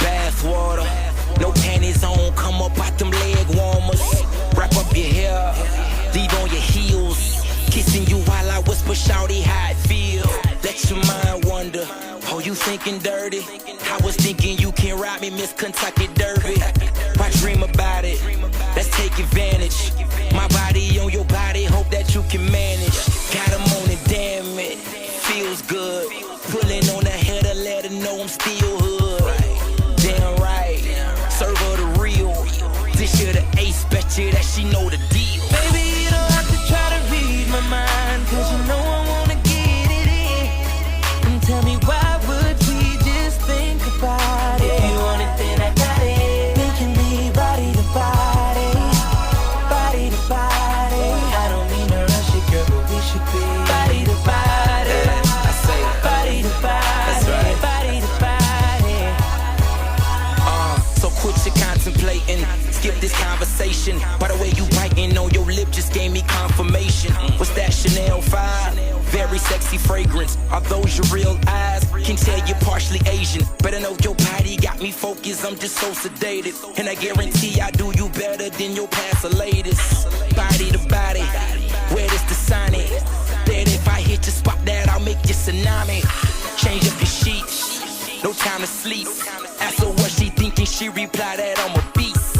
bath water. No panties on, come up out them leg warmers. Wrap up your hair, leave on your heels. Kissing you while I whisper, shawty, how it feel. Let your mind wander. Oh, you thinking dirty? I was thinking you can ride me, Miss Kentucky Derby. Why dream about it? Let's take advantage. My body on your body, hope that you can manage. Got 'em on it, damn it, feels good. Pulling on the header, let her know I'm still hood. Damn right, serve her the real. This year the ace, bet you that she know the deal. Baby, you don't have to try to read my mind, cause you know I wanna get it in. And tell me why would we just think about it? If you want it, then I got it. We can be body to body, body to body. I don't mean to rush it, girl, but we should be body to body. I say Body to body, that's right. body to body. So quit your contemplating, skip this conversation. By the way you biting on your lip just gave me confirmation. What's that, Chanel 5? Very sexy fragrance. Are those your real eyes? Can tell you're partially Asian. Better know your body got me focused, I'm just so sedated. And I guarantee I do you better than your past or latest. Body to body, where does the sign it? That if I hit your spot that I'll make you tsunami. Change up your sheets, no time to sleep. Ask her what she thinking, she reply that I'm a beast.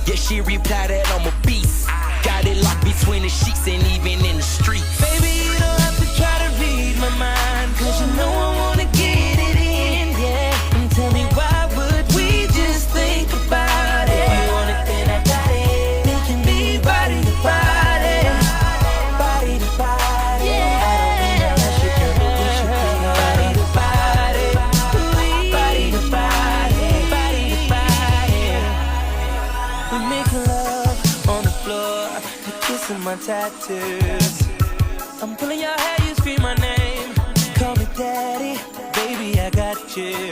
Yeah, she reply that I'm a beast. Got it locked between the sheets and even in the streets. Baby, you don't have to try to read my mind, cause you know I wanna get it in, yeah. And tell me why would we just think about it? If you want it, then I got it. We can be body to body, body to body. Yeah. I don't mean to rush it, girl, but we should be body to body, body to body, body to body. We make love on the floor, you're kissing my tattoos. I'm pulling your hair, you scream my name. Call me daddy, baby, I got you.